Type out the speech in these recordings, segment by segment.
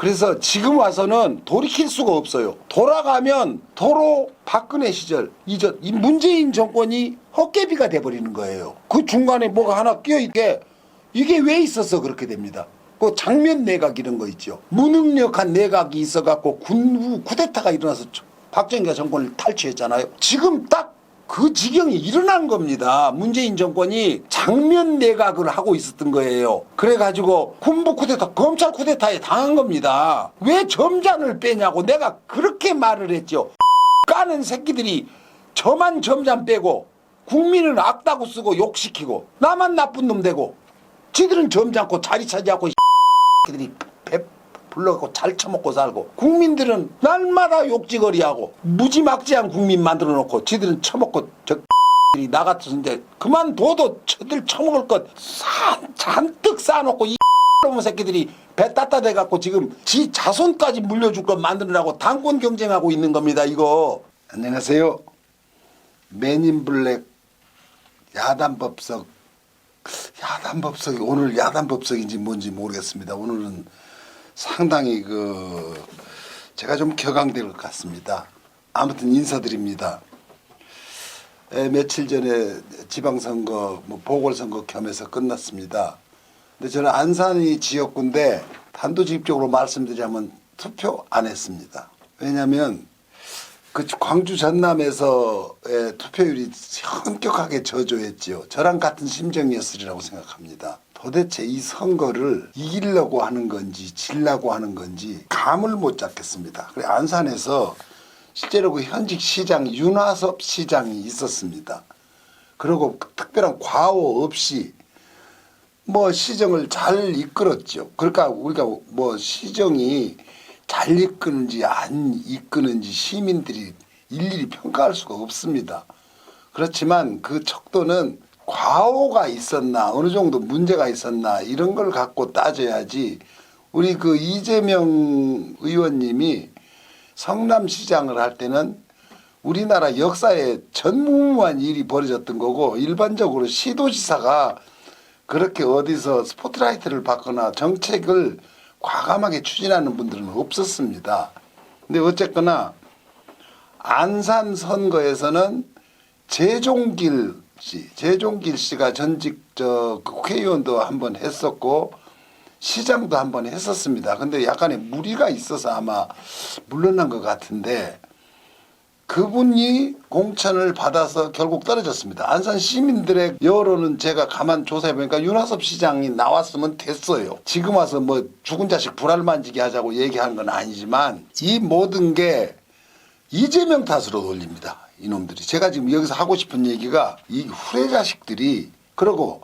그래서 지금 와서는 돌이킬 수가 없어요. 돌아가면 도로 박근혜 시절 이전 이 문재인 정권이 헛개비가 돼버리는 거예요. 그 중간에 뭐가 하나 끼어있게 이게 왜 있어서 그렇게 됩니다. 그 장면 내각 이런 거 있죠. 무능력한 내각이 있어갖고 군부 쿠데타가 일어나서 박정희가 정권을 탈취했잖아요. 지금 딱 그 지경이 일어난 겁니다. 문재인 정권이 장면 내각을 하고 있었던 거예요. 그래가지고 군부 쿠데타, 검찰 쿠데타에 당한 겁니다. 왜 점잔을 빼냐고 내가 그렇게 말을 했죠. 까는 새끼들이 저만 점잔 빼고 국민은 악다고 쓰고 욕시키고 나만 나쁜 놈 되고 지들은 점잖고 자리 차지하고 새끼들이 배 불러갖고 잘 처먹고 살고 국민들은 날마다 욕지거리하고 무지막지한 국민 만들어 놓고 지들은 처먹고 저들이 나 같은데 그만둬도 저들 처먹을 것 잔뜩 쌓아놓고 이 놈의 새끼들이 배 따따대갖고 지금 지 자손까지 물려줄 것 만들으라고 당권 경쟁하고 있는 겁니다. 이거. 안녕하세요. 맨인블랙 야단법석 야단법석이 오늘 야단법석인지 뭔지 모르겠습니다. 오늘은 상당히 제가 좀 격앙될 것 같습니다. 아무튼 인사드립니다. 며칠 전에 지방선거 보궐선거 겸해서 끝났습니다. 근데 저는 안산이 지역구인데 단도직입적으로 말씀드리자면 투표 안 했습니다. 왜냐하면 그 광주 전남에서의 투표율이 현격하게 저조했죠. 저랑 같은 심정이었으리라고 생각합니다. 도대체 이 선거를 이기려고 하는 건지 지려고 하는 건지 감을 못 잡겠습니다. 그래 안산에서 실제로 그 현직 시장 윤화섭 시장이 있었습니다. 그리고 특별한 과오 없이 시정을 잘 이끌었죠. 그러니까 우리가 시정이 잘 이끄는지 안 이끄는지 시민들이 일일이 평가할 수가 없습니다. 그렇지만 그 척도는 과오가 있었나 어느 정도 문제가 있었나 이런 걸 갖고 따져야지. 우리 그 이재명 의원님이 성남시장을 할 때는 우리나라 역사에 전무후무한 일이 벌어졌던 거고 일반적으로 시도지사가 그렇게 어디서 스포트라이트를 받거나 정책을 과감하게 추진하는 분들은 없었습니다. 근데 어쨌거나 안산 선거에서는 재종길 씨가 전직 국회의원도 한번 했었고 시장도 한번 했었습니다. 근데 약간의 무리가 있어서 아마 물러난 것 같은데 그분이 공천을 받아서 결국 떨어졌습니다. 안산 시민들의 여론은 제가 가만 조사해 보니까 윤화섭 시장이 나왔으면 됐어요. 지금 와서 죽은 자식 불알 만지게 하자고 얘기하는 건 아니지만 이 모든 게 이재명 탓으로 돌립니다. 이놈들이. 제가 지금 여기서 하고 싶은 얘기가 이 후레자식들이 그리고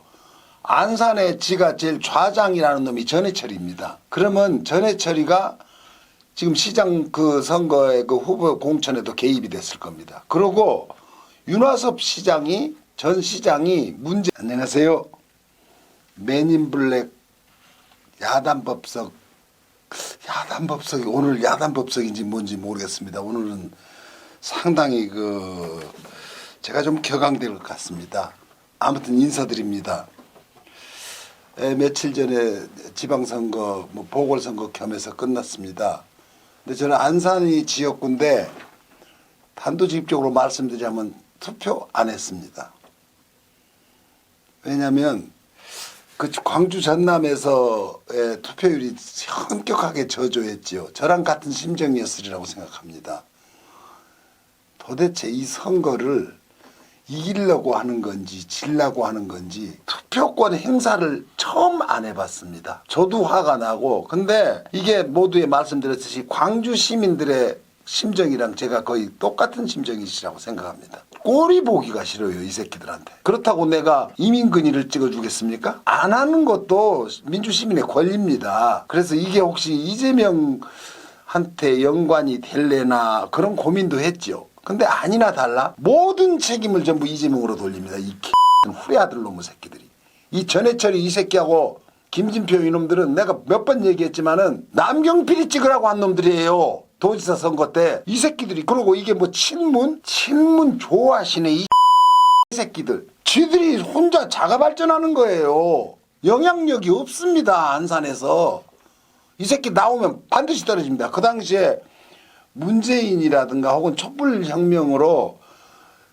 안산에 지가 제일 좌장이라는 놈이 전해철입니다. 그러면 전해철이가 지금 시장 선거의 후보 공천에도 개입이 됐을 겁니다. 그리고 윤화섭 시장이 전 시장이 안녕하세요. 맨인블랙 야단법석이 오늘 야단법석인지 뭔지 모르겠습니다. 오늘은 상당히 제가 좀 격앙될 것 같습니다. 아무튼 인사드립니다. 며칠 전에 지방선거 보궐선거 겸해서 끝났습니다. 근데 저는 안산이 지역구인데 단도직입적으로 말씀드리자면 투표 안 했습니다. 왜냐하면 그 광주 전남에서의 투표율이 현격하게 저조했죠. 저랑 같은 심정이었으리라고 생각합니다. 도대체 이 선거를 이기려고 하는 건지 지려고 하는 건지 투표권 행사를 처음 안 해봤습니다. 저도 화가 나고 근데 이게 모두에 말씀드렸듯이 광주 시민들의 심정이랑 제가 거의 똑같은 심정이시라고 생각합니다. 꼴이 보기가 싫어요 이 새끼들한테. 그렇다고 내가 이민근위를 찍어주겠습니까? 안 하는 것도 민주시민의 권리입니다. 그래서 이게 혹시 이재명한테 연관이 될래나 그런 고민도 했죠. 근데 아니나 달라 모든 책임을 전부 이재명으로 돌립니다. 이 후레아들 놈의 새끼들이. 이 전해철이 이 새끼하고 김진표 이놈들은 내가 몇 번 얘기했지만은 남경필이 찍으라고 한 놈들이에요. 도지사 선거 때 이 새끼들이. 그리고 이게 친문 좋아하시네 이 새끼들. 쥐들이 혼자 자가 발전하는 거예요. 영향력이 없습니다 안산에서. 이 새끼 나오면 반드시 떨어집니다. 그 당시에 문재인이라든가 혹은 촛불혁명으로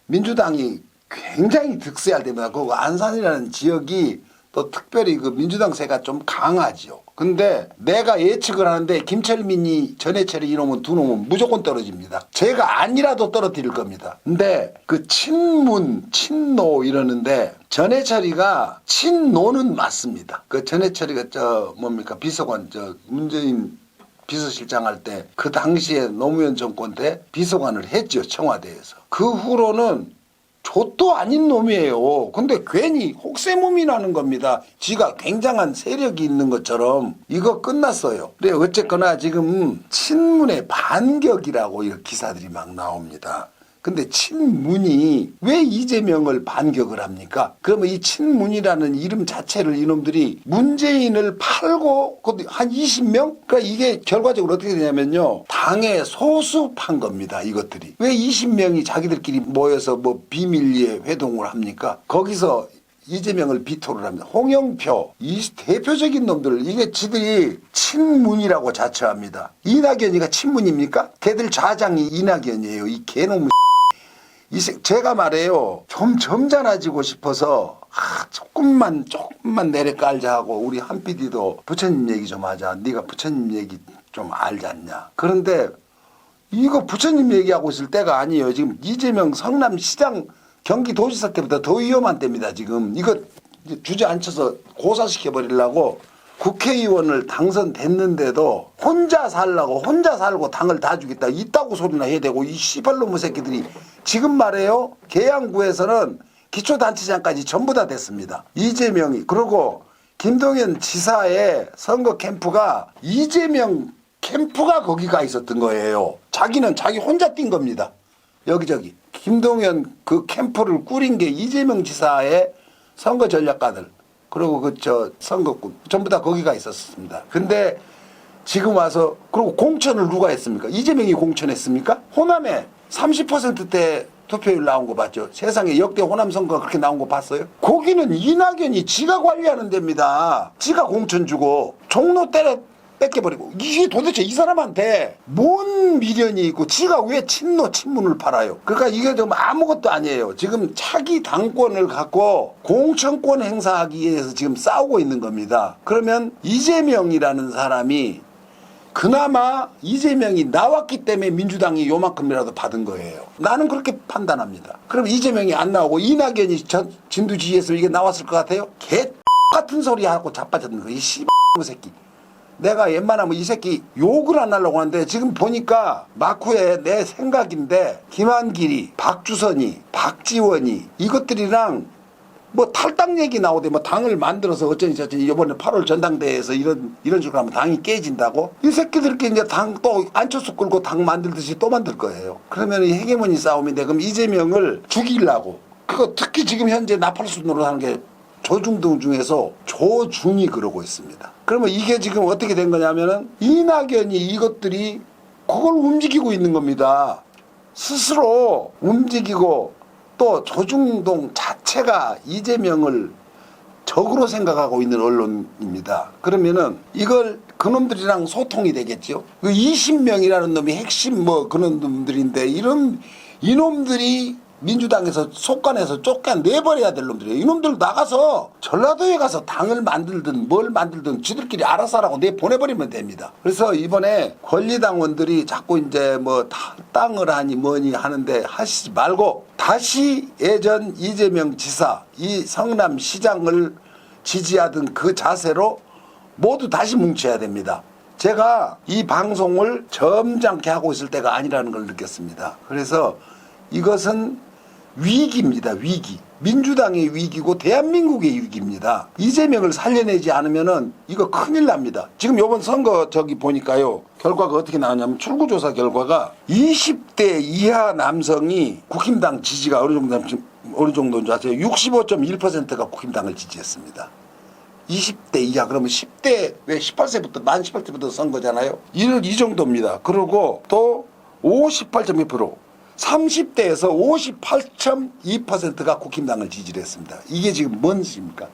민주당이 굉장히 득세할 때입니다. 그 안산이라는 지역이 또 특별히 그 민주당 세가 좀 강하죠. 근데 내가 예측을 하는데 김철민이 전해철이 이놈은 두 놈은 무조건 떨어집니다. 제가 아니라도 떨어뜨릴 겁니다. 근데 그 친문, 친노 이러는데 전해철이가 친노는 맞습니다. 그 전해철이가 비서관 문재인 비서실장 할 때 그 당시에 노무현 정권 때 비서관을 했죠. 청와대에서. 그 후로는 족도 아닌 놈이에요. 근데 괜히 혹세무민 하는 겁니다. 지가 굉장한 세력이 있는 것처럼. 이거 끝났어요. 근데 어쨌거나 지금 친문의 반격이라고 이 기사들이 막 나옵니다. 근데 친문이 왜 이재명을 반격을 합니까? 그러면 이 친문이라는 이름 자체를 이놈들이 문재인을 팔고 한 20명? 그러니까 이게 결과적으로 어떻게 되냐면요. 당에 소수판 겁니다. 이것들이. 왜 20명이 자기들끼리 모여서 뭐 비밀리에 회동을 합니까? 거기서 이재명을 비토를 합니다. 홍영표, 이 대표적인 놈들, 이게 지들이 친문이라고 자처합니다. 이낙연이가 친문입니까? 걔들 좌장이 이낙연이에요. 이 개놈. 제가 말해요. 좀 점잖아지고 싶어서 조금만 내려 깔자 하고 우리 한 PD도 부처님 얘기 좀 하자. 네가 부처님 얘기 좀 알지 않냐. 그런데 이거 부처님 얘기하고 있을 때가 아니에요. 지금 이재명 성남시장 경기도지사 때보다 더 위험한 때입니다. 지금 이거 주저앉혀서 고사시켜버리려고 국회의원을 당선됐는데도 혼자 살라고 혼자 살고 당을 다 주겠다 이따구 소리나 해야 되고 이 씨발놈의 새끼들이 지금 말해요. 계양구에서는 기초단체장까지 전부 다 됐습니다. 이재명이. 그리고 김동연 지사의 선거 캠프가 이재명 캠프가 거기가 있었던 거예요. 자기는 자기 혼자 뛴 겁니다. 여기저기. 김동연 그 캠프를 꾸린 게 이재명 지사의 선거 전략가들. 그리고 선거꾼 전부 다 거기가 있었습니다. 근데 지금 와서 그리고 공천을 누가 했습니까? 이재명이 공천했습니까? 호남에 30%대 투표율 나온 거 봤죠? 세상에 역대 호남 선거 그렇게 나온 거 봤어요? 거기는 이낙연이 지가 관리하는 데입니다. 지가 공천 주고 종로 때려 뺏겨버리고 이게 도대체 이 사람한테 뭔 미련이 있고 지가 왜 친문을 팔아요? 그러니까 이게 좀 아무것도 아니에요. 지금 차기 당권을 갖고 공천권 행사하기 위해서 지금 싸우고 있는 겁니다. 그러면 이재명이라는 사람이 그나마 이재명이 나왔기 때문에 민주당이 요만큼이라도 받은 거예요. 나는 그렇게 판단합니다. 그럼 이재명이 안 나오고 이낙연이 진두지휘에서 이게 나왔을 것 같아요? 개 같은 소리 하고 자빠졌는 거예요. 이 씨발 새끼. 내가 웬만하면 이 새끼 욕을 안 하려고 하는데 지금 보니까 마쿠에 내 생각인데 김한길이, 박주선이, 박지원이 이것들이랑 뭐 탈당 얘기 나오대. 뭐 당을 만들어서 어쩌니 저쩌니 이번에 8월 전당대회에서 이런 식으로 하면 당이 깨진다고? 이 새끼들끼리 이제 당 또 안철수 끌고 당 만들듯이 또 만들 거예요. 그러면 이 헤게모니 싸움인데 그럼 이재명을 죽이려고. 그거 특히 지금 현재 나팔수 노릇하는 게 조중동 중에서 조중이 그러고 있습니다. 그러면 이게 지금 어떻게 된 거냐면은 이낙연이 이것들이 그걸 움직이고 있는 겁니다. 스스로 움직이고 또 조중동 자체가 이재명을 적으로 생각하고 있는 언론입니다. 그러면은 이걸 그놈들이랑 소통이 되겠죠. 그 20명이라는 놈이 핵심 그런 놈들인데 이놈들이 민주당에서 속간에서 쫓겨내버려야 될 놈들이에요. 이놈들 나가서 전라도에 가서 당을 만들든 뭘 만들든 지들끼리 알아서 하라고 내보내버리면 됩니다. 그래서 이번에 권리당원들이 자꾸 이제 땅을 하니 뭐니 하는데 하시지 말고 다시 예전 이재명 지사, 이 성남시장을 지지하던 그 자세로 모두 다시 뭉쳐야 됩니다. 제가 이 방송을 점잖게 하고 있을 때가 아니라는 걸 느꼈습니다. 그래서 이것은 위기입니다. 위기. 민주당의 위기고 대한민국의 위기입니다. 이재명을 살려내지 않으면은 이거 큰일 납니다. 지금 요번 선거 보니까요. 결과가 어떻게 나왔냐면 출구조사 결과가 20대 이하 남성이 국힘당 지지가 어느 정도인지 아세요? 65.1%가 국힘당을 지지했습니다. 20대 이하 그러면 10대 왜 18세부터 만 18세부터 선거잖아요. 이 정도입니다. 그리고 또 58.2% 30대에서 58.2%가 국힘당을 지지를 했습니다. 이게 지금 뭔 짓입니까?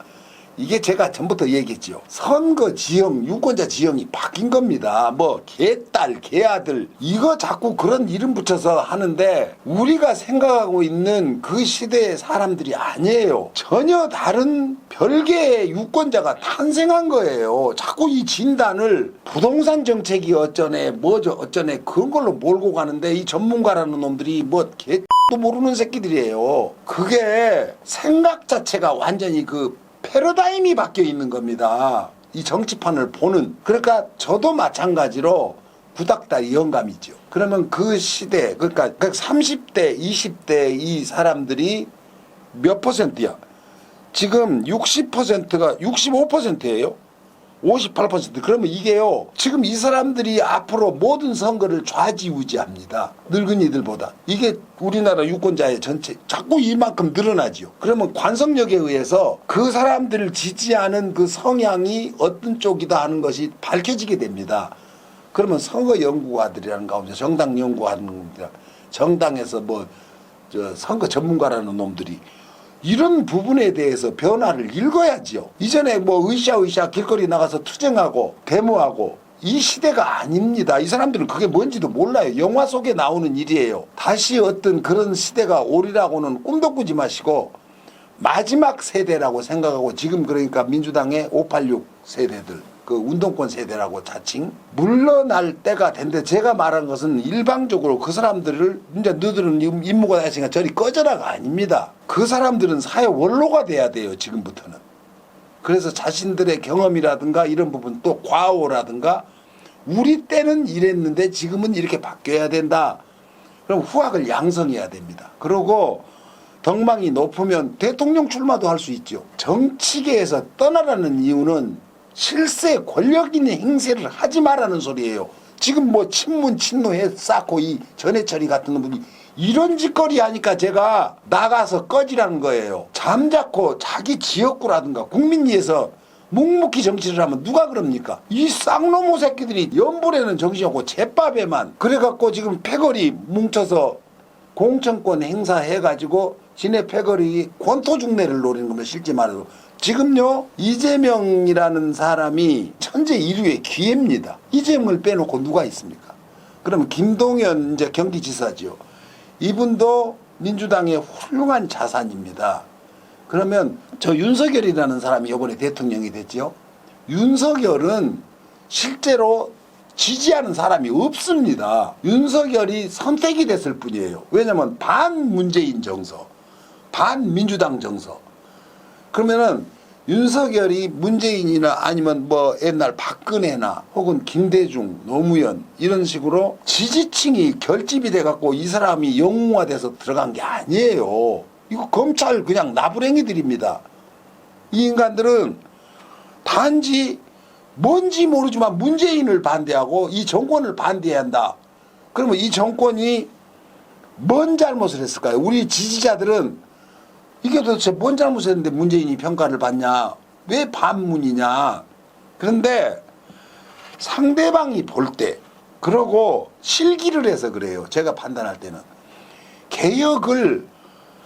이게 제가 전부터 얘기했지요. 선거 지형, 유권자 지형이 바뀐 겁니다. 뭐 개딸, 개아들 이거 자꾸 그런 이름 붙여서 하는데 우리가 생각하고 있는 그 시대의 사람들이 아니에요. 전혀 다른 별개의 유권자가 탄생한 거예요. 자꾸 이 진단을 부동산 정책이 어쩌네 뭐죠 어쩌네 그런 걸로 몰고 가는데 이 전문가라는 놈들이 뭐 또 모르는 새끼들이에요. 그게 생각 자체가 완전히 그 패러다임이 바뀌어 있는 겁니다. 이 정치판을 보는. 그러니까 저도 마찬가지로 구닥다리 영감이죠. 그러면 그 시대 그러니까 30대 20대 이 사람들이 몇 퍼센트야? 지금 60%가 65%예요. 58%. 그러면 이게요. 지금 이 사람들이 앞으로 모든 선거를 좌지우지합니다. 늙은이들보다. 이게 우리나라 유권자의 전체 자꾸 이만큼 늘어나지요. 그러면 관성력에 의해서 그 사람들을 지지하는 그 성향이 어떤 쪽이다 하는 것이 밝혀지게 됩니다. 그러면 선거 연구가들이라는 가운데 정당 연구하는 놈들, 정당에서 뭐 선거 전문가라는 놈들이 이런 부분에 대해서 변화를 읽어야지요. 이전에 뭐 으쌰으쌰 길거리 나가서 투쟁하고 데모하고 이 시대가 아닙니다. 이 사람들은 그게 뭔지도 몰라요. 영화 속에 나오는 일이에요. 다시 어떤 그런 시대가 오리라고는 꿈도 꾸지 마시고 마지막 세대라고 생각하고 지금 그러니까 민주당의 586 세대들 그 운동권 세대라고 자칭 물러날 때가 된데 제가 말한 것은 일방적으로 그 사람들을 이제 너들은 임무가 다 했으니까 저리 꺼져라가 아닙니다. 그 사람들은 사회 원로가 돼야 돼요. 지금부터는. 그래서 자신들의 경험이라든가 이런 부분 또 과오라든가 우리 때는 이랬는데 지금은 이렇게 바뀌어야 된다. 그럼 후학을 양성해야 됩니다. 그리고 덕망이 높으면 대통령 출마도 할 수 있죠. 정치계에서 떠나라는 이유는 실세 권력 있는 행세를 하지 말라는 소리예요. 지금 뭐 친문 친노해 쌓고 이 전해철이 같은 분이 이런 짓거리 하니까 제가 나가서 꺼지라는 거예요. 잠자코 자기 지역구라든가 국민 위해서 묵묵히 정치를 하면 누가 그럽니까? 이 쌍놈의 새끼들이 연불에는 정신이 없고 제밥에만 그래갖고 지금 패거리 뭉쳐서 공천권 행사해가지고 지네 패거리 권토중래를 노리는 겁니다. 실제 말해도. 지금요 이재명이라는 사람이 천재 인류의 기회입니다. 이재명을 빼놓고 누가 있습니까? 그러면 김동연 이제 경기지사죠. 이분도 민주당의 훌륭한 자산입니다. 그러면 저 윤석열이라는 사람이 이번에 대통령이 됐죠. 윤석열은 실제로 지지하는 사람이 없습니다. 윤석열이 선택이 됐을 뿐이에요. 왜냐하면 반문재인 정서, 반민주당 정서. 그러면은 윤석열이 문재인이나 아니면 뭐 옛날 박근혜나 혹은 김대중, 노무현 이런 식으로 지지층이 결집이 돼갖고 이 사람이 영웅화돼서 들어간 게 아니에요. 이거 검찰 그냥 나부랭이들입니다. 이 인간들은 단지 뭔지 모르지만 문재인을 반대하고 이 정권을 반대해야 한다. 그러면 이 정권이 뭔 잘못을 했을까요? 우리 지지자들은 이게 도대체 뭔 잘못했는데 문재인이 평가를 받냐? 왜 반문이냐? 그런데 상대방이 볼 때 그러고 실기를 해서 그래요. 제가 판단할 때는. 개혁을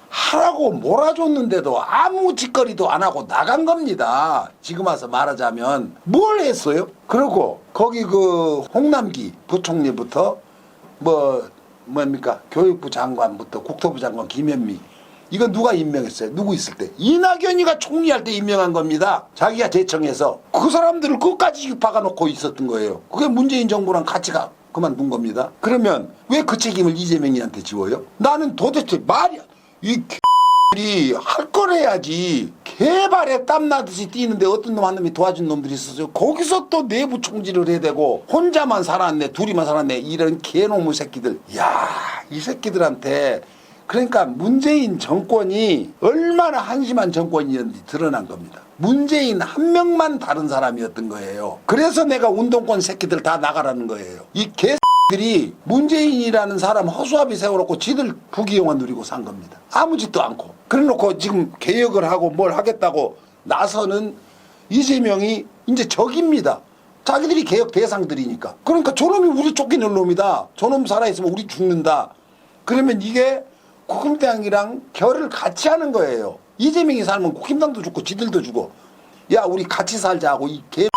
하라고 몰아줬는데도 아무 짓거리도 안 하고 나간 겁니다. 지금 와서 말하자면 뭘 했어요? 그리고 거기 그 홍남기 부총리부터 뭡니까? 교육부 장관부터 국토부 장관 김현미 이건 누가 임명했어요? 누구 있을 때? 이낙연이가 총리할 때 임명한 겁니다. 자기가 제청해서 그 사람들을 끝까지 박아놓고 있었던 거예요. 그게 문재인 정부랑 같이 그만둔 겁니다. 그러면 왜 그 책임을 이재명이한테 지워요? 나는 도대체 말이야. 이 X들이 할 걸 해야지. 개발에 땀나듯이 뛰는데 어떤 놈 한 놈이 도와준 놈들이 있었어요. 거기서 또 내부 총질을 해야 되고 혼자만 살았네 둘이만 살았네 이런 개놈의 새끼들. 야, 이 새끼들한테 그러니까 문재인 정권이 얼마나 한심한 정권이었는지 드러난 겁니다. 문재인 한 명만 다른 사람이었던 거예요. 그래서 내가 운동권 새끼들 다 나가라는 거예요. 이 개새끼들이 문재인이라는 사람 허수아비 세워놓고 지들 부귀영화 누리고 산 겁니다. 아무 짓도 않고. 그래놓고 지금 개혁을 하고 뭘 하겠다고 나서는 이재명이 이제 적입니다. 자기들이 개혁 대상들이니까. 그러니까 저놈이 우리 쫓기는 놈이다. 저놈 살아있으면 우리 죽는다. 그러면 이게 국힘당이랑 결을 같이 하는 거예요. 이재명이 살면 국힘당도 죽고 지들도 죽고 야 우리 같이 살자고 이 개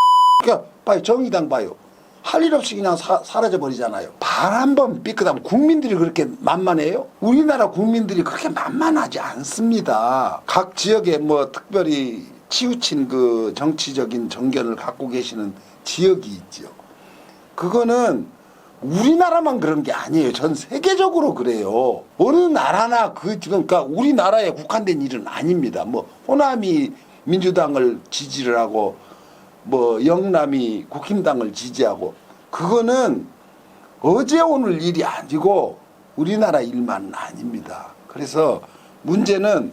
봐요. 정의당 봐요. 할 일 없이 그냥 사라져 버리잖아요. 발 한 번 삐끗하면 국민들이 그렇게 만만해요? 우리나라 국민들이 그렇게 만만하지 않습니다. 각 지역에 뭐 특별히 치우친 그 정치적인 정견을 갖고 계시는 지역이 있죠. 그거는 우리나라만 그런 게 아니에요. 전 세계적으로 그래요. 어느 나라나 그 지금 그러니까 우리나라에 국한된 일은 아닙니다. 뭐 호남이 민주당을 지지를 하고 뭐 영남이 국힘당을 지지하고 그거는 어제 오늘 일이 아니고 우리나라 일만은 아닙니다. 그래서 문제는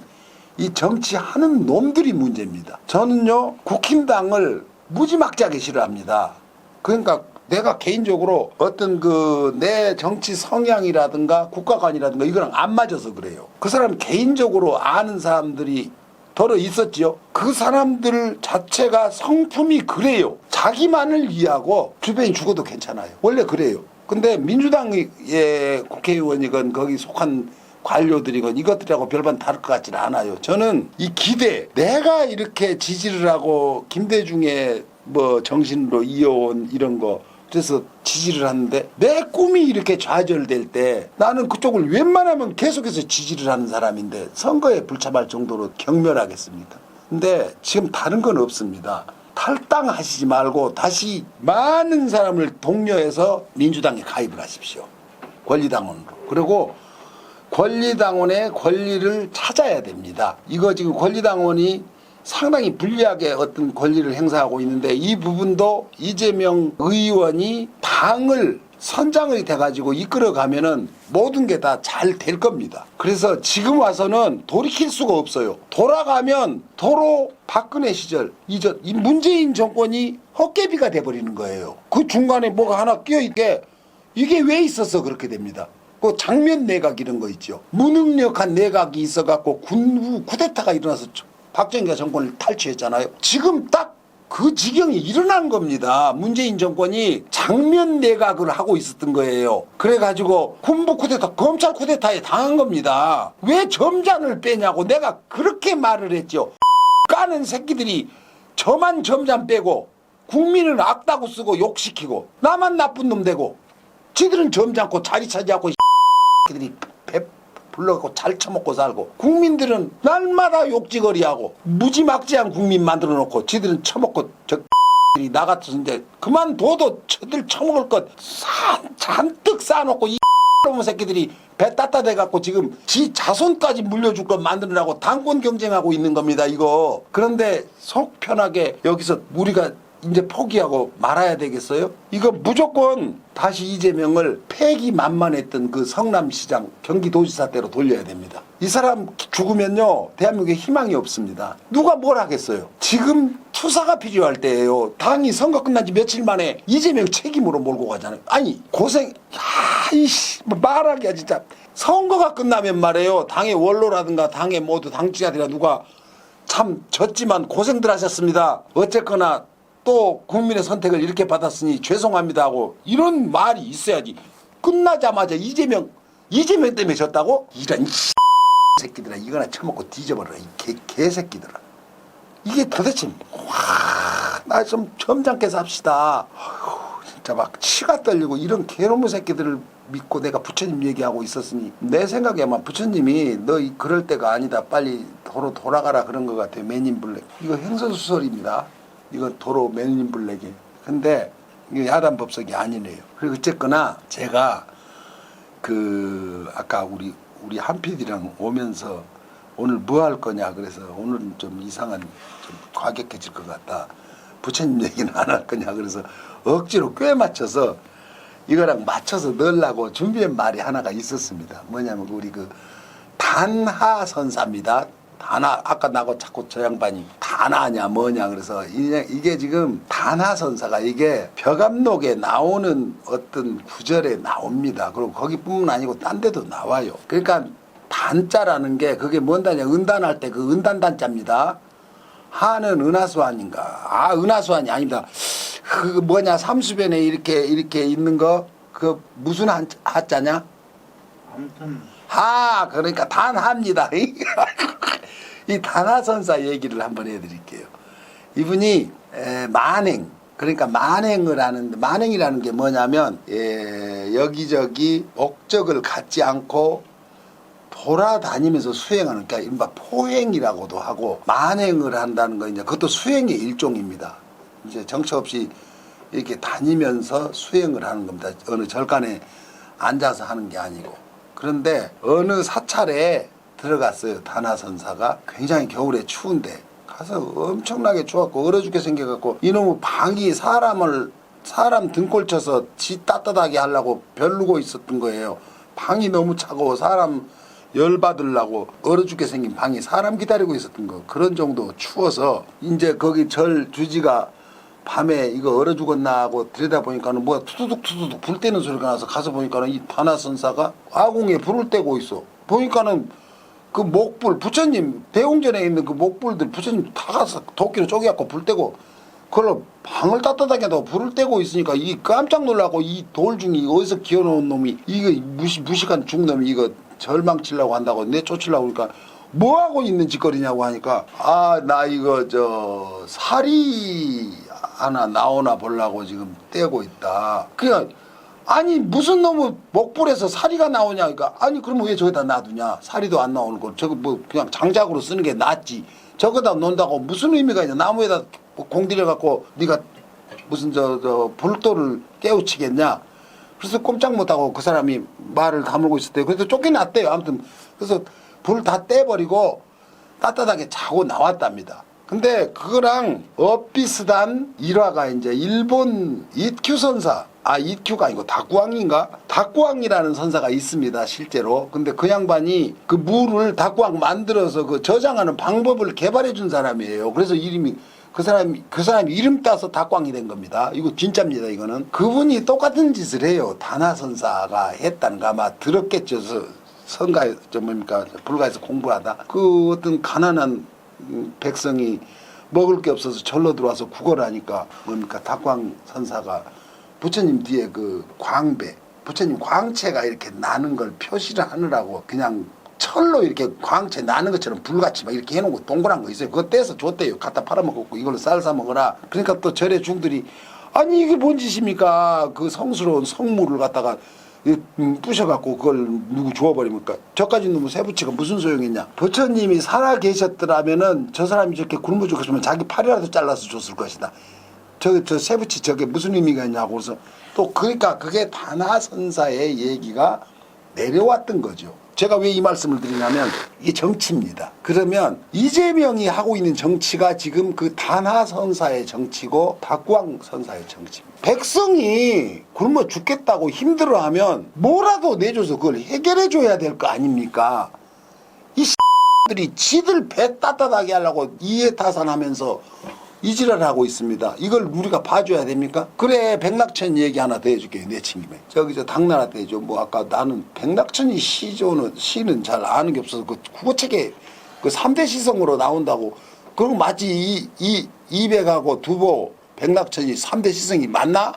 이 정치하는 놈들이 문제입니다. 저는요 국힘당을 무지막지하게 싫어합니다. 그러니까 내가 개인적으로 어떤 그 내 정치 성향이라든가 국가관이라든가 이거랑 안 맞아서 그래요. 그 사람 개인적으로 아는 사람들이 더러 있었지요. 그 사람들 자체가 성품이 그래요. 자기만을 위하고 주변이 죽어도 괜찮아요. 원래 그래요. 근데 민주당의 국회의원이건 거기 속한 관료들이건 이것들하고 별반 다를 것 같지는 않아요. 저는 이 기대, 내가 이렇게 지지를 하고 김대중의 뭐 정신으로 이어온 이런 거 그래서 지지를 하는데 내 꿈이 이렇게 좌절될 때 나는 그쪽을 웬만하면 계속해서 지지를 하는 사람인데 선거에 불참할 정도로 경멸하겠습니까? 근데 지금 다른 건 없습니다. 탈당하시지 말고 다시 많은 사람을 독려해서 민주당에 가입을 하십시오. 권리당원으로. 그리고 권리당원의 권리를 찾아야 됩니다. 이거 지금 권리당원이 상당히 불리하게 어떤 권리를 행사하고 있는데 이 부분도 이재명 의원이 당을 선장이 돼가지고 이끌어가면은 모든 게 다 잘 될 겁니다. 그래서 지금 와서는 돌이킬 수가 없어요. 돌아가면 도로 박근혜 시절 이전 이 문재인 정권이 헛개비가 돼버리는 거예요. 그 중간에 뭐가 하나 끼어있게 이게 왜 있어서 그렇게 됩니다. 그 장면 내각 이런 거 있죠. 무능력한 내각이 있어갖고 군부 쿠데타가 일어나서 박정희가 정권을 탈취했잖아요. 지금 딱 그 지경이 일어난 겁니다. 문재인 정권이 장면 내각을 하고 있었던 거예요. 그래가지고 군부 쿠데타, 검찰 쿠데타에 당한 겁니다. 왜 점잔을 빼냐고 내가 그렇게 말을 했죠. 까는 새끼들이 저만 점잔 빼고 국민을 악다고 쓰고 욕시키고 나만 나쁜 놈 되고 지들은 점잖고 자리 차지하고 새끼들이 불러갖고 잘 처먹고 살고 국민들은 날마다 욕지거리하고 무지막지한 국민 만들어 놓고 지들은 처먹고 저들이 나 같은데 그만둬도 저들 처먹을 것 잔뜩 쌓아놓고 이 놈의 새끼들이 배 따따대갖고 지금 지 자손까지 물려줄 것 만들으라고 당권 경쟁하고 있는 겁니다 이거. 그런데 속 편하게 여기서 우리가 이제 포기하고 말아야 되겠어요? 이거 무조건 다시 이재명을 패기만만했던 그 성남시장 경기도지사 때로 돌려야 됩니다. 이 사람 죽으면요 대한민국에 희망이 없습니다. 누가 뭘 하겠어요? 지금 투사가 필요할 때예요. 당이 선거 끝난 지 며칠 만에 이재명 책임으로 몰고 가잖아요. 아니 고생 이씨 뭐 말하기야 진짜. 선거가 끝나면 말이에요 당의 원로라든가 당의 모두 당직자들이나 누가 참 졌지만 고생들 하셨습니다. 어쨌거나 또 국민의 선택을 이렇게 받았으니 죄송합니다 하고 이런 말이 있어야지. 끝나자마자 이재명 때문에 졌다고? 이런 새끼들아 이거나 처먹고 뒤져버려라 이 개새끼들아. 이게 도대체 나 좀 점잖게 삽시다. 진짜 막 치가 떨리고 이런 개놈의 새끼들을 믿고 내가 부처님 얘기하고 있었으니 내 생각에 아마 부처님이 너 그럴 때가 아니다 빨리 도로 돌아가라 그런 것 같아요. 맨인블랙 이거 행선수설입니다. 이건 도로 맨인블랙이에요. 근데 이게 야단법석이 아니네요. 그리고 어쨌거나 제가 그 아까 우리 한 PD랑 오면서 오늘 뭐 할 거냐 그래서 오늘은 좀 이상한 좀 과격해질 것 같다. 부처님 얘기는 안 할 거냐 그래서 억지로 꽤 맞춰서 이거랑 맞춰서 넣으려고 준비한 말이 하나가 있었습니다. 뭐냐면 우리 그 단하선사입니다. 단하 아까 나고 자꾸 저 양반이 단하냐 뭐냐 그래서 이게 지금 단하선사가 이게 벼감록에 나오는 어떤 구절에 나옵니다. 그리고 거기뿐만 아니고 딴 데도 나와요. 그러니까 단자라는 게 그게 뭔다냐 은단할 때 그 은단단자입니다. 하는 은하수환인가? 아 은하수환이 아닙니다. 그 뭐냐 삼수변에 이렇게 있는 거 그 무슨 하자냐? 아무튼 하 그러니까 단하입니다. 이 단하선사 얘기를 한번 해드릴게요. 이분이 만행, 그러니까 만행을 하는데, 만행이라는 게 뭐냐면 여기저기 목적을 갖지 않고 돌아다니면서 수행하는, 그러니까 이른바 포행이라고도 하고, 만행을 한다는 거 이제 그것도 수행의 일종입니다. 이제 정처 없이 이렇게 다니면서 수행을 하는 겁니다. 어느 절간에 앉아서 하는 게 아니고. 그런데 어느 사찰에 들어갔어요. 다나선사가. 굉장히 겨울에 추운데 가서 엄청나게 추웠고 얼어 죽게 생겨갖고 이놈의 방이 사람 등골 쳐서 지 따뜻하게 하려고 벼르고 있었던 거예요. 방이 너무 차가워 사람 열받으려고 얼어 죽게 생긴 방이 사람 기다리고 있었던 거. 그런 정도 추워서 이제 거기 절 주지가 밤에 이거 얼어 죽었나 하고 들여다보니까는 뭐가 투두둑 불 때는 소리가 나서 가서 보니까는 이 다나선사가 화공에 불을 떼고 있어. 보니까는 그 목불, 부처님 대웅전에 있는 그 목불들 부처님 다 가서 도끼로 쪼개갖고 불 떼고 그걸 방을 따뜻하게 하고 불을 떼고 있으니까 이 깜짝 놀라고 이 돌 중에 어디서 기어놓은 놈이 이거 무식한 중놈이 이거 절망치려고 한다고 내쫓으려고 그러니까 뭐하고 있는 짓거리냐고 하니까 나 이거 살이 하나 나오나 보려고 지금 떼고 있다. 그냥 아니 무슨 놈의 목불에서 사리가 나오냐. 그러니까 아니 그러면 왜 저기다 놔두냐. 사리도 안 나오는 걸 저거 뭐 그냥 장작으로 쓰는 게 낫지. 저거다 놓는다고 무슨 의미가 있냐. 나무에다 공들여 갖고 네가 무슨 불도를 깨우치겠냐. 그래서 꼼짝 못하고 그 사람이 말을 다물고 있었대요. 그래서 쫓겨났대요. 아무튼 그래서 불 다 떼버리고 따뜻하게 자고 나왔답니다. 근데 그거랑 엇비슷한 일화가 이제 일본 이큐 선사, 이큐가 아니고 다꾸왕인가? 다꾸왕이라는 선사가 있습니다, 실제로. 근데 그 양반이 그 물을 다꾸왕 만들어서 그 저장하는 방법을 개발해 준 사람이에요. 그래서 이름이 그 사람 이름 따서 다꾸왕이 된 겁니다. 이거 진짜입니다, 이거는. 그분이 똑같은 짓을 해요. 다나선사가 했다는가 아마 들었겠죠. 선가에 뭡니까 불가에서 공부하다 그 어떤 가난한 백성이 먹을 게 없어서 절로 들어와서 구걸하니까 뭡니까 다광 선사가 부처님 뒤에 그 광배 부처님 광채가 이렇게 나는 걸 표시를 하느라고 그냥 철로 이렇게 광채 나는 것처럼 불같이 막 이렇게 해놓은 거 동그란 거 있어요. 그거 떼서 줬대요. 갖다 팔아먹고 이걸로 쌀 사 먹어라. 그러니까 또 절의 중들이 아니 이게 뭔 짓입니까? 그 성스러운 성물을 갖다가 부셔갖고 그걸 누구 주워버리니까 저까지 놈의 세부치가 무슨 소용이냐. 부처님이 살아 계셨더라면은 저 사람이 저렇게 굶어 죽었으면 자기 팔이라도 잘라서 줬을 것이다. 저 세부치 저게 무슨 의미가 있냐고. 그래서 또 그러니까 그게 다나선사의 얘기가 내려왔던 거죠. 제가 왜 이 말씀을 드리냐면 이게 정치입니다. 그러면 이재명이 하고 있는 정치가 지금 그 다나선사의 정치고 다꾸왕 선사의 정치입니다. 백성이 굶어 죽겠다고 힘들어하면 뭐라도 내줘서 그걸 해결해 줘야 될 거 아닙니까? 이 들이 지들 배 따뜻하게 하려고 이해타산하면서 이지랄하고 있습니다. 이걸 우리가 봐줘야 됩니까? 그래 백낙천 얘기 하나 더 해줄게요. 내친김에 저기 저 당나라 때죠. 뭐 아까 나는 백낙천이 시는 잘 아는 게 없어서 그 국어책에 그 3대 시성으로 나온다고. 그리고 마치 이백하고 두보 백낙천이 3대 시성이 맞나?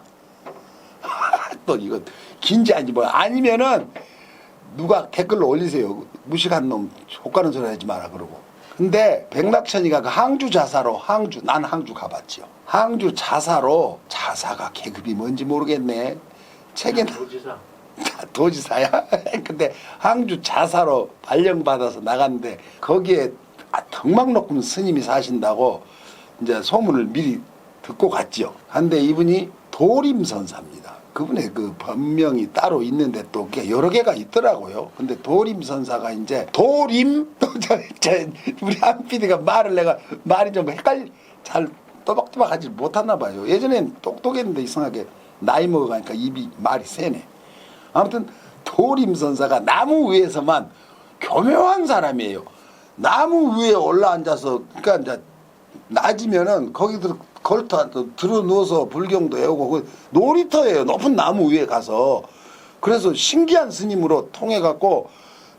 또 이거 긴지 아닌지 뭐 아니면은 누가 댓글로 올리세요. 무식한 놈 족가는 소리 하지 마라 그러고. 근데 백낙천이가 그 항주 자사로 난 항주 가봤지요. 항주 자사로 자사가 계급이 뭔지 모르겠네. 책에 도지사야. 근데 항주 자사로 발령받아서 나갔는데 거기에 덕막 높은 스님이 사신다고 이제 소문을 미리 듣고 갔지요. 근데 이분이 도림선사입니다. 그분의 그 법명이 따로 있는데 또 여러 개가 있더라고요. 근데 도림선사가 이제 도림 우리 한 PD가 말이 좀 잘 또박또박하지 못하나 봐요. 예전엔 똑똑했는데 이상하게 나이 먹어가니까 말이 세네. 아무튼 도림선사가 나무 위에서만 교묘한 사람이에요. 나무 위에 올라앉아서 그러니까 이제 낮이면은 거기도 걸터 들어 누워서 불경도 해오고 그 놀이터예요. 높은 나무 위에 가서. 그래서 신기한 스님으로 통해 갖고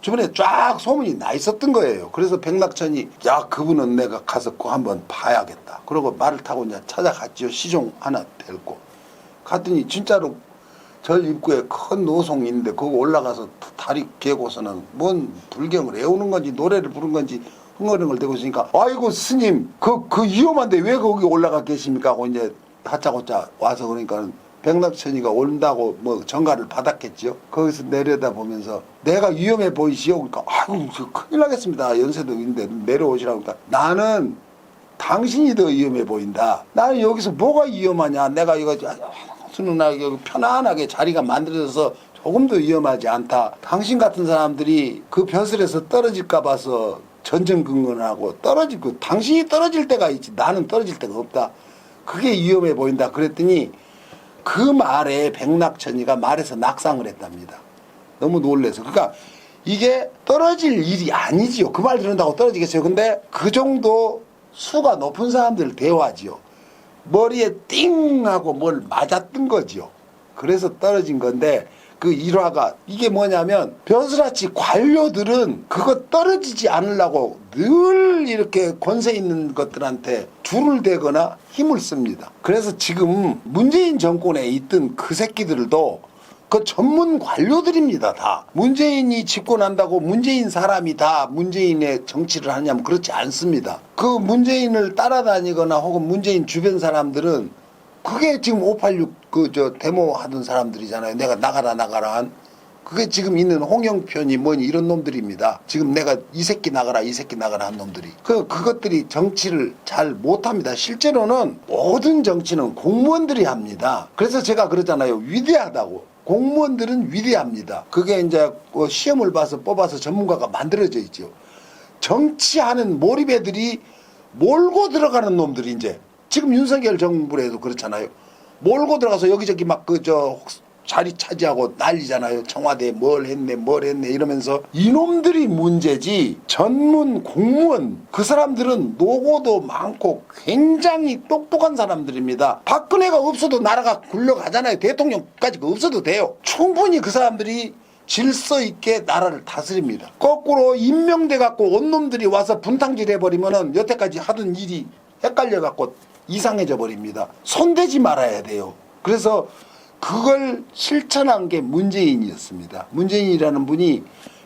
주변에 쫙 소문이 나 있었던 거예요. 그래서 백낙천이 야 그분은 내가 가서 꼭 한번 봐야겠다. 그러고 말을 타고 이제 찾아갔지요. 시종 하나 벨고 갔더니 진짜로 절 입구에 큰 노송이 있는데 거기 올라가서 다리 개고서는 뭔 불경을 애우는 건지 노래를 부른 건지 흥얼흥얼대고 있으니까 아이고 스님 그 위험한데 왜 거기 올라가 계십니까 하고 이제 다짜고짜 와서 그러니까 백낙천이가 온다고 뭐 전가를 받았겠죠. 거기서 내려다 보면서 내가 위험해 보이시오. 그러니까 아이고 저 큰일 나겠습니다. 연세도 있는데 내려오시라고. 그러니까 나는 당신이 더 위험해 보인다. 나는 여기서 뭐가 위험하냐. 내가 이거 순하게 편안하게 자리가 만들어져서 조금도 위험하지 않다. 당신 같은 사람들이 그 벼슬에서 떨어질까 봐서 전전긍긍하고 떨어지고 당신이 떨어질 때가 있지 나는 떨어질 때가 없다. 그게 위험해 보인다. 그랬더니 그 말에 백낙천이가 말에서 낙상을 했답니다. 너무 놀래서. 그러니까 이게 떨어질 일이 아니지요. 그 말 들은다고 떨어지겠어요. 근데 그 정도 수가 높은 사람들 대화지요. 머리에 띵 하고 뭘 맞았던 거지요. 그래서 떨어진 건데 그 일화가 이게 뭐냐면 벼슬아치 관료들은 그거 떨어지지 않으려고 늘 이렇게 권세 있는 것들한테 줄을 대거나 힘을 씁니다. 그래서 지금 문재인 정권에 있던 그 새끼들도 그 전문 관료들입니다. 다 문재인이 집권한다고 문재인 사람이 다 문재인의 정치를 하냐면 그렇지 않습니다. 그 문재인을 따라다니거나 혹은 문재인 주변 사람들은 그게 지금 586 그 저 데모 하던 사람들이잖아요. 내가 나가라 한 그게 지금 있는 홍영표니 뭐니 이런 놈들입니다. 지금 내가 이 새끼 나가라 한 놈들이 그것들이 정치를 잘 못합니다. 실제로는 모든 정치는 공무원들이 합니다. 그래서 제가 그러잖아요. 위대하다고. 공무원들은 위대합니다. 그게 이제 시험을 봐서 뽑아서 전문가가 만들어져 있죠. 정치하는 몰입애들이 몰고 들어가는 놈들이 이제 지금 윤석열 정부에도 그렇잖아요. 몰고 들어가서 여기저기 막 자리 차지하고 난리잖아요. 청와대에 뭘 했네 이러면서 이놈들이 문제지 전문 공무원 그 사람들은 노고도 많고 굉장히 똑똑한 사람들입니다. 박근혜가 없어도 나라가 굴러가잖아요. 대통령까지 없어도 돼요. 충분히 그 사람들이 질서 있게 나라를 다스립니다. 거꾸로 임명돼 갖고 온 놈들이 와서 분탕질 해버리면은 여태까지 하던 일이 헷갈려 갖고 이상해져 버립니다. 손대지 말아야 돼요. 그래서 그걸 실천한 게 문재인이었습니다. 문재인이라는 분이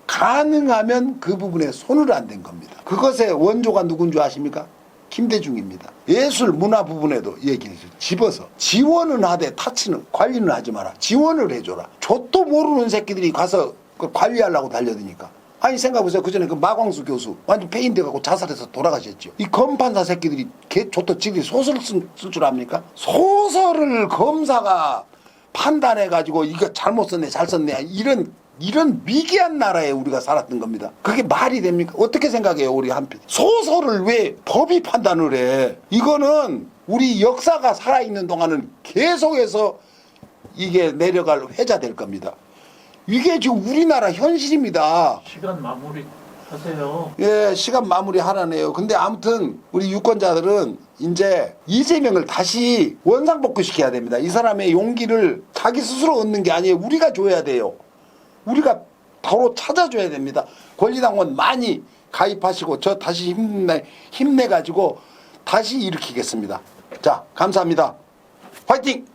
가능하면 그 부분에 손을 안 댄 겁니다. 그것의 원조가 누군 줄 아십니까? 김대중입니다. 예술 문화 부분에도 얘기해서 집어서 지원은 하되 타치는 관리는 하지 마라. 지원을 해줘라. 저도 모르는 새끼들이 가서 관리하려고 달려드니까. 아니 생각해보세요. 그전에 그 마광수 교수 완전 폐인돼 갖고 자살해서 돌아가셨죠. 이 검판사 새끼들이 좋도 지들이 소설 쓸 줄 압니까? 소설을 검사가 판단해가지고 이거 잘못 썼네 잘 썼네 이런 미개한 나라에 우리가 살았던 겁니다. 그게 말이 됩니까? 어떻게 생각해요 우리 한편. 소설을 왜 법이 판단을 해. 이거는 우리 역사가 살아있는 동안은 계속해서 이게 내려갈 회자될 겁니다. 이게 지금 우리나라 현실입니다. 시간 마무리 하세요. 예, 시간 마무리 하라네요. 근데 아무튼 우리 유권자들은 이제 이재명을 다시 원상복구시켜야 됩니다. 이 사람의 용기를 자기 스스로 얻는 게 아니에요. 우리가 줘야 돼요. 우리가 바로 찾아줘야 됩니다. 권리당원 많이 가입하시고 저 다시 힘내가지고 다시 일으키겠습니다. 자, 감사합니다. 화이팅!